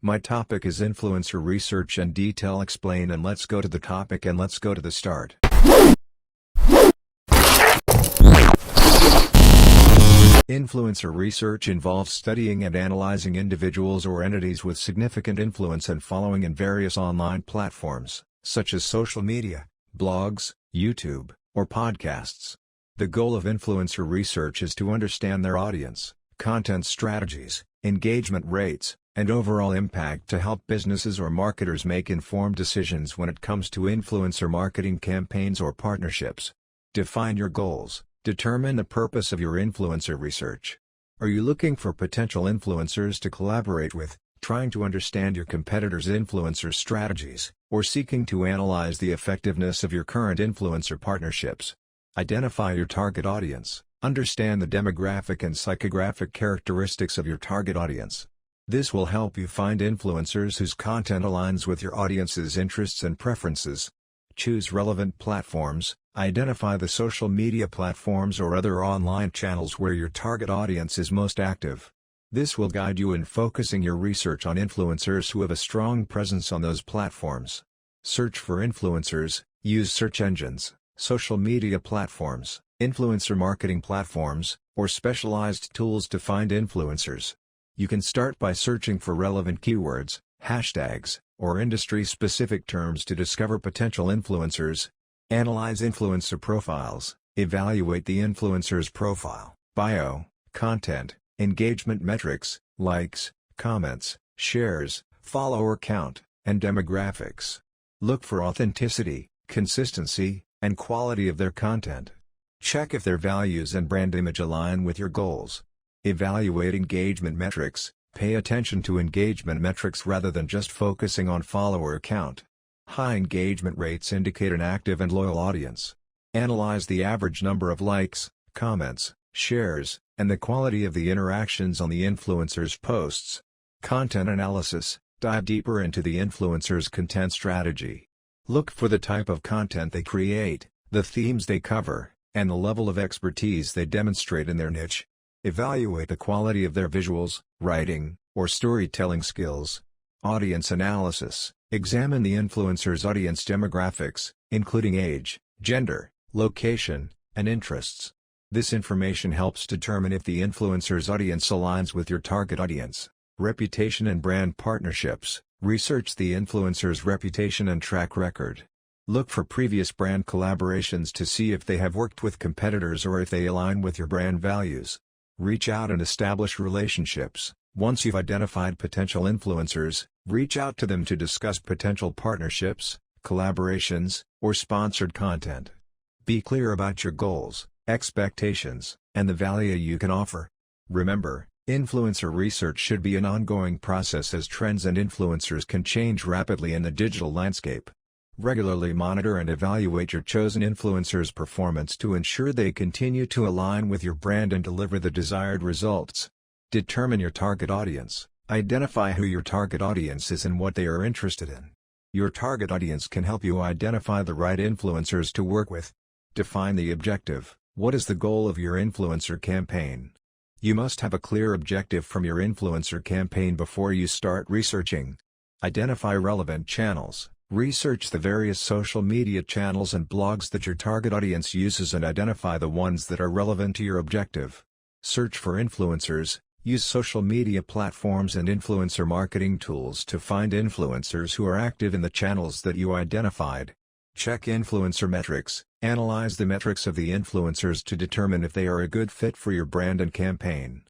My topic is influencer research and detail explain, and let's go to the topic and let's go to the start. Influencer research involves studying and analyzing individuals or entities with significant influence and following in various online platforms, such as social media, blogs, YouTube, or podcasts. The goal of influencer research is to understand their audience, content strategies, engagement rates, and overall impact to help businesses or marketers make informed decisions when it comes to influencer marketing campaigns or partnerships. Define your goals. Determine the purpose of your influencer research. Are you looking for potential influencers to collaborate with, trying to understand your competitors' influencer strategies, or seeking to analyze the effectiveness of your current influencer partnerships? Identify your target audience. Understand the demographic and psychographic characteristics of your target audience. This will help you find influencers whose content aligns with your audience's interests and preferences. Choose relevant platforms. Identify the social media platforms or other online channels where your target audience is most active. This will guide you in focusing your research on influencers who have a strong presence on those platforms. Search for influencers. Use search engines, social media platforms, influencer marketing platforms, or specialized tools to find influencers. You can start by searching for relevant keywords, hashtags, or industry-specific terms to discover potential influencers. Analyze influencer profiles. Evaluate the influencer's profile, bio, content, engagement metrics, likes, comments, shares, follower count, and demographics. Look for authenticity, consistency, and quality of their content. Check if their values and brand image align with your goals. Evaluate engagement metrics. Pay attention to engagement metrics rather than just focusing on follower count. High engagement rates indicate an active and loyal audience. Analyze the average number of likes, comments, shares, and the quality of the interactions on the influencer's posts. Content analysis. Dive deeper into the influencer's content strategy. Look for the type of content they create, the themes they cover, and the level of expertise they demonstrate in their niche. Evaluate the quality of their visuals, writing, or storytelling skills. Audience analysis. Examine the influencer's audience demographics, including age, gender, location, and interests. This information helps determine if the influencer's audience aligns with your target audience. Reputation and brand partnerships. Research the influencer's reputation and track record. Look for previous brand collaborations to see if they have worked with competitors or if they align with your brand values. Reach out and establish relationships. Once you've identified potential influencers, reach out to them to discuss potential partnerships, collaborations, or sponsored content. Be clear about your goals, expectations, and the value you can offer. Remember, influencer research should be an ongoing process as trends and influencers can change rapidly in the digital landscape. Regularly monitor and evaluate your chosen influencer's performance to ensure they continue to align with your brand and deliver the desired results. Determine your target audience. Identify who your target audience is and what they are interested in. Your target audience can help you identify the right influencers to work with. Define the objective. What is the goal of your influencer campaign? You must have a clear objective from your influencer campaign before you start researching. Identify relevant channels. Research the various social media channels and blogs that your target audience uses and identify the ones that are relevant to your objective. Search for influencers. Use social media platforms and influencer marketing tools to find influencers who are active in the channels that you identified. Check influencer metrics. Analyze the metrics of the influencers to determine if they are a good fit for your brand and campaign.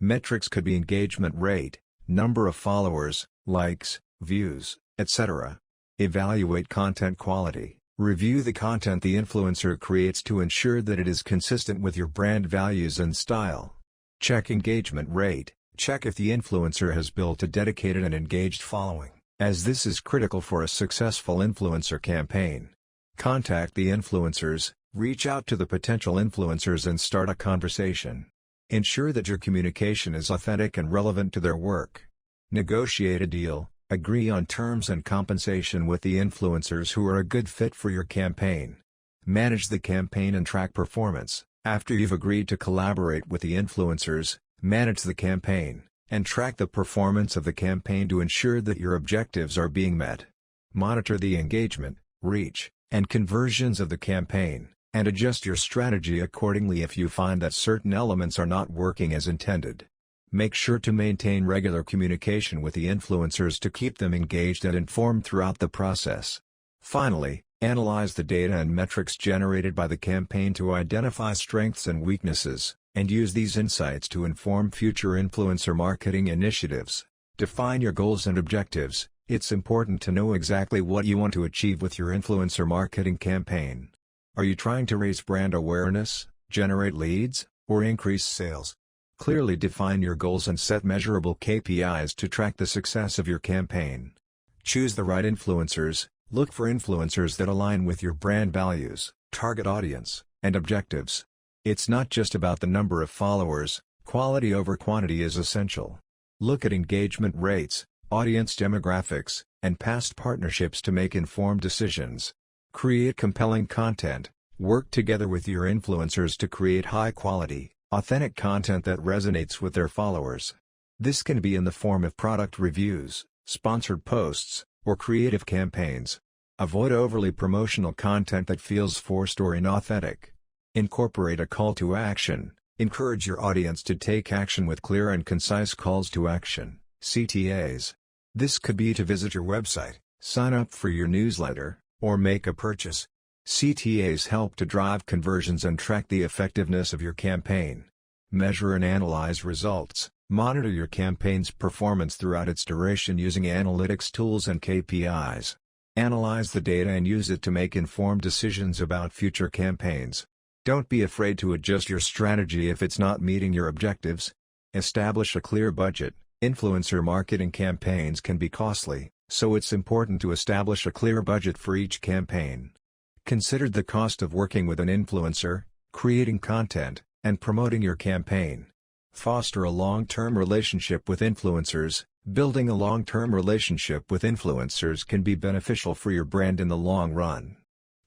Metrics could be engagement rate, number of followers, likes, views, etc. Evaluate content quality. Review the content the influencer creates to ensure that it is consistent with your brand values and style. Check engagement rate. Check if the influencer has built a dedicated and engaged following, as this is critical for a successful influencer campaign. Contact the influencers. Reach out to the potential influencers and start a conversation. Ensure that your communication is authentic and relevant to their work. Negotiate a deal. Agree on terms and compensation with the influencers who are a good fit for your campaign. Manage the campaign and track performance. After you've agreed to collaborate with the influencers, manage the campaign. and track the performance of the campaign to ensure that your objectives are being met. Monitor the engagement, reach, and conversions of the campaign, and adjust your strategy accordingly if you find that certain elements are not working as intended. Make sure to maintain regular communication with the influencers to keep them engaged and informed throughout the process. Finally, analyze the data and metrics generated by the campaign to identify strengths and weaknesses, and use these insights to inform future influencer marketing initiatives. Define your goals and objectives. It's important to know exactly what you want to achieve with your influencer marketing campaign. Are you trying to raise brand awareness, generate leads, or increase sales? Clearly define your goals and set measurable KPIs to track the success of your campaign. Choose the right influencers. Look for influencers that align with your brand values, target audience, and objectives. It's not just about the number of followers, quality over quantity is essential. Look at engagement rates, audience demographics, and past partnerships to make informed decisions. Create compelling content. Work together with your influencers to create high-quality, authentic content that resonates with their followers. This can be in the form of product reviews, sponsored posts, or creative campaigns. Avoid overly promotional content that feels forced or inauthentic. Incorporate a call to action. Encourage your audience to take action with clear and concise calls to action, CTAs. This could be to visit your website, sign up for your newsletter, or make a purchase. CTAs help to drive conversions and track the effectiveness of your campaign. Measure and analyze results. Monitor your campaign's performance throughout its duration using analytics tools and KPIs. Analyze the data and use it to make informed decisions about future campaigns. Don't be afraid to adjust your strategy if it's not meeting your objectives. Establish a clear budget. Influencer marketing campaigns can be costly, so it's important to establish a clear budget for each campaign. Consider the cost of working with an influencer, creating content, and promoting your campaign. Foster a long-term relationship with influencers. Building a long-term relationship with influencers can be beneficial for your brand in the long run.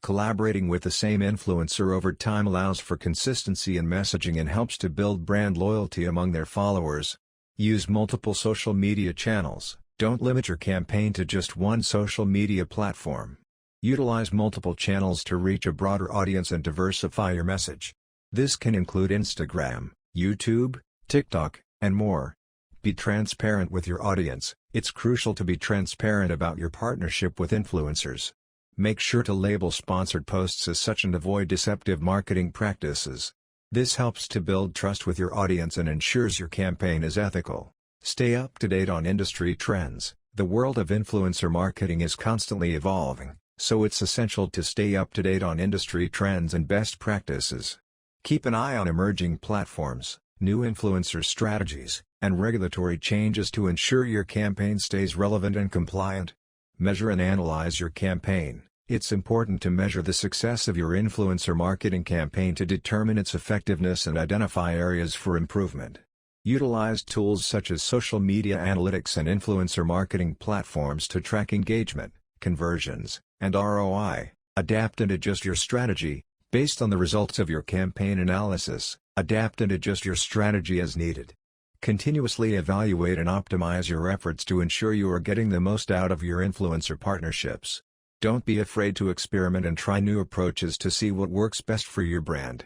Collaborating with the same influencer over time allows for consistency in messaging and helps to build brand loyalty among their followers. Use multiple social media channels. Don't limit your campaign to just one social media platform. Utilize multiple channels to reach a broader audience and diversify your message. This can include Instagram, YouTube, TikTok, and more. Be transparent with your audience. It's crucial to be transparent about your partnership with influencers. Make sure to label sponsored posts as such and avoid deceptive marketing practices. This helps to build trust with your audience and ensures your campaign is ethical. Stay up to date on industry trends. The world of influencer marketing is constantly evolving, so it's essential to stay up to date on industry trends and best practices. Keep an eye on emerging platforms, new influencer strategies, and regulatory changes to ensure your campaign stays relevant and compliant. Measure and analyze your campaign. It's important to measure the success of your influencer marketing campaign to determine its effectiveness and identify areas for improvement. Utilize tools such as social media analytics and influencer marketing platforms to track engagement, conversions, and ROI. Adapt and adjust your strategy. Based on the results of your campaign analysis, adapt and adjust your strategy as needed. Continuously evaluate and optimize your efforts to ensure you are getting the most out of your influencer partnerships. Don't be afraid to experiment and try new approaches to see what works best for your brand.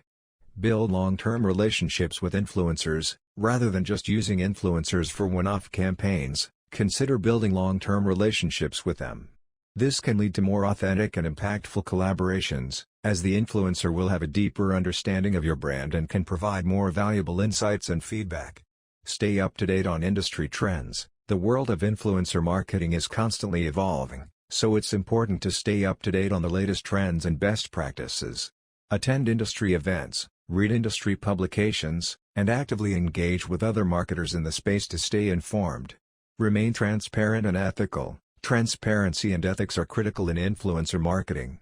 Build long-term relationships with influencers. Rather than just using influencers for one-off campaigns, consider building long-term relationships with them. This can lead to more authentic and impactful collaborations, as the influencer will have a deeper understanding of your brand and can provide more valuable insights and feedback. Stay up to date on industry trends. The world of influencer marketing is constantly evolving, so it's important to stay up to date on the latest trends and best practices. Attend industry events, read industry publications, and actively engage with other marketers in the space to stay informed. Remain transparent and ethical. Transparency and ethics are critical in influencer marketing.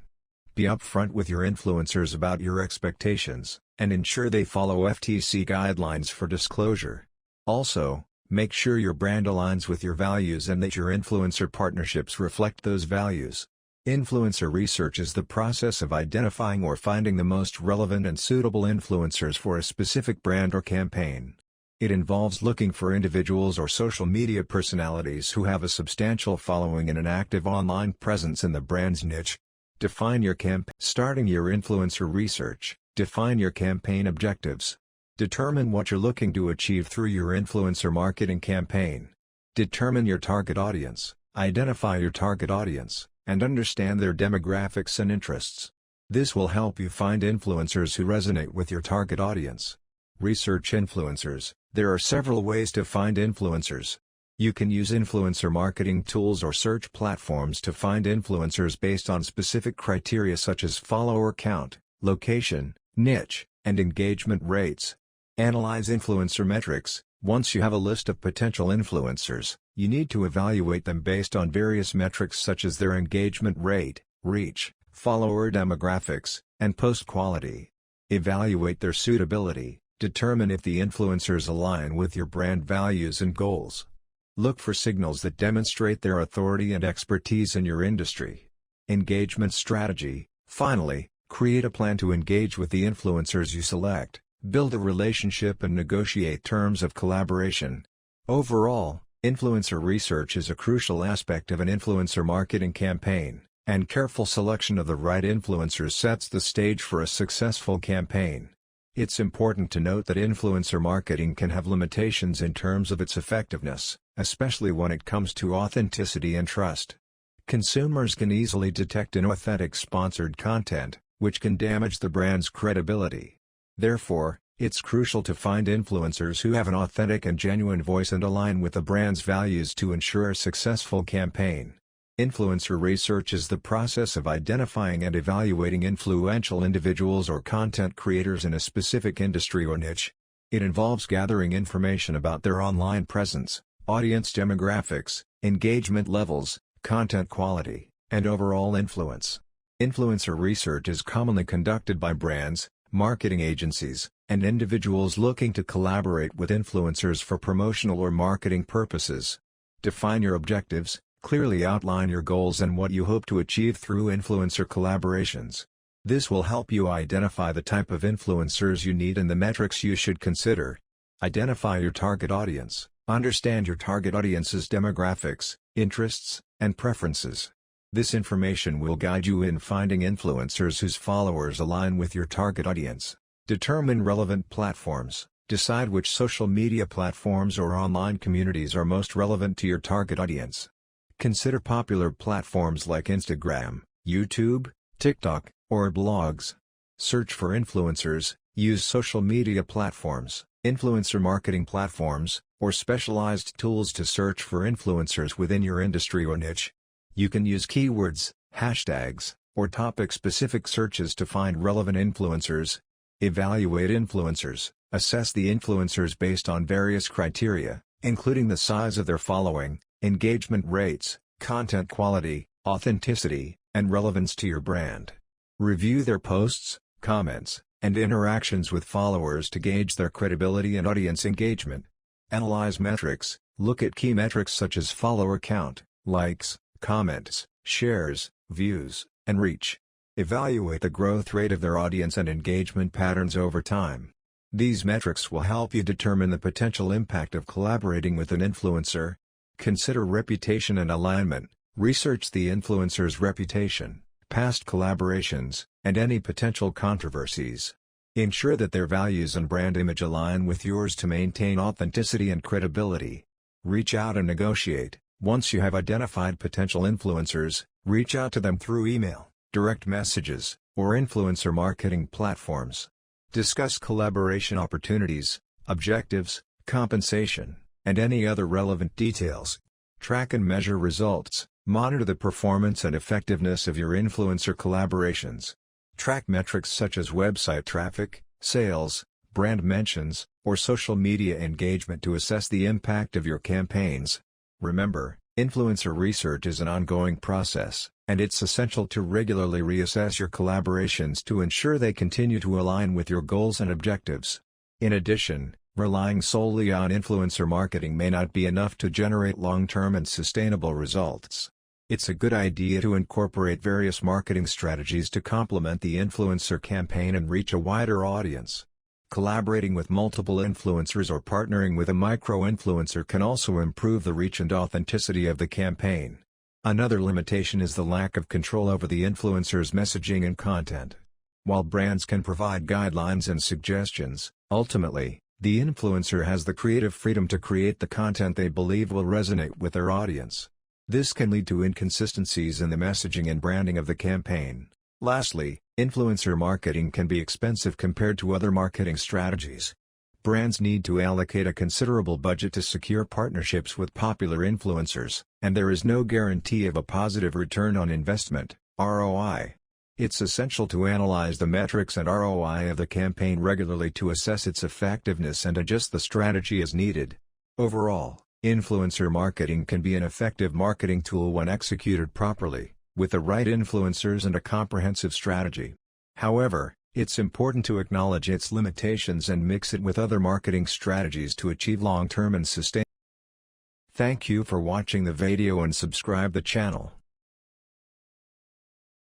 Be upfront with your influencers about your expectations, and ensure they follow FTC guidelines for disclosure. Also, make sure your brand aligns with your values and that your influencer partnerships reflect those values. Influencer research is the process of identifying or finding the most relevant and suitable influencers for a specific brand or campaign. It involves looking for individuals or social media personalities who have a substantial following and an active online presence in the brand's niche. Define your campaign. Starting your influencer research, define your campaign objectives. Determine what you're looking to achieve through your influencer marketing campaign. Determine your target audience, identify your target audience, and understand their demographics and interests. This will help you find influencers who resonate with your target audience. Research influencers. There are several ways to find influencers. You can use influencer marketing tools or search platforms to find influencers based on specific criteria such as follower count, location, niche, and engagement rates. Analyze influencer metrics. Once you have a list of potential influencers, you need to evaluate them based on various metrics such as their engagement rate, reach, follower demographics, and post quality. Evaluate their suitability. Determine if the influencers align with your brand values and goals. Look for signals that demonstrate their authority and expertise in your industry. Engagement strategy. Finally, create a plan to engage with the influencers you select, build a relationship and negotiate terms of collaboration. Overall, influencer research is a crucial aspect of an influencer marketing campaign, and careful selection of the right influencers sets the stage for a successful campaign. It's important to note that influencer marketing can have limitations in terms of its effectiveness, especially when it comes to authenticity and trust. Consumers can easily detect inauthentic sponsored content, which can damage the brand's credibility. Therefore, it's crucial to find influencers who have an authentic and genuine voice and align with the brand's values to ensure a successful campaign. Influencer research is the process of identifying and evaluating influential individuals or content creators in a specific industry or niche. It involves gathering information about their online presence, audience demographics, engagement levels, content quality, and overall influence. Influencer research is commonly conducted by brands, marketing agencies, and individuals looking to collaborate with influencers for promotional or marketing purposes. Define your objectives. Clearly outline your goals and what you hope to achieve through influencer collaborations. This will help you identify the type of influencers you need and the metrics you should consider. Identify your target audience. Understand your target audience's demographics, interests, and preferences. This information will guide you in finding influencers whose followers align with your target audience. Determine relevant platforms. Decide which social media platforms or online communities are most relevant to your target audience. Consider popular platforms like Instagram, YouTube, TikTok, or blogs. Search for influencers. Use social media platforms, influencer marketing platforms, or specialized tools to search for influencers within your industry or niche. You can use keywords, hashtags, or topic-specific searches to find relevant influencers. Evaluate influencers. Assess the influencers based on various criteria, including the size of their following, engagement rates, content quality, authenticity, and relevance to your brand. Review their posts, comments, and interactions with followers to gauge their credibility and audience engagement. Analyze metrics. Look at key metrics such as follower count, likes, comments, shares, views, and reach. Evaluate the growth rate of their audience and engagement patterns over time. These metrics will help you determine the potential impact of collaborating with an influencer. Consider reputation and alignment. Research the influencer's reputation, past collaborations, and any potential controversies. Ensure that their values and brand image align with yours to maintain authenticity and credibility. Reach out and negotiate. Once you have identified potential influencers, reach out to them through email, direct messages, or influencer marketing platforms. Discuss collaboration opportunities, objectives, compensation, and any other relevant details. Track and measure results. Monitor the performance and effectiveness of your influencer collaborations. Track metrics such as website traffic, sales, brand mentions, or social media engagement to assess the impact of your campaigns. Remember, influencer research is an ongoing process, and it's essential to regularly reassess your collaborations to ensure they continue to align with your goals and objectives. In addition, relying solely on influencer marketing may not be enough to generate long-term and sustainable results. It's a good idea to incorporate various marketing strategies to complement the influencer campaign and reach a wider audience. Collaborating with multiple influencers or partnering with a micro-influencer can also improve the reach and authenticity of the campaign. Another limitation is the lack of control over the influencer's messaging and content. While brands can provide guidelines and suggestions, ultimately, the influencer has the creative freedom to create the content they believe will resonate with their audience. This can lead to inconsistencies in the messaging and branding of the campaign. Lastly, influencer marketing can be expensive compared to other marketing strategies. Brands need to allocate a considerable budget to secure partnerships with popular influencers, and there is no guarantee of a positive return on investment, ROI. It's essential to analyze the metrics and ROI of the campaign regularly to assess its effectiveness and adjust the strategy as needed. Overall, influencer marketing can be an effective marketing tool when executed properly, with the right influencers and a comprehensive strategy. However, it's important to acknowledge its limitations and mix it with other marketing strategies to achieve long-term and sustainable. Thank you for watching the video and subscribe the channel.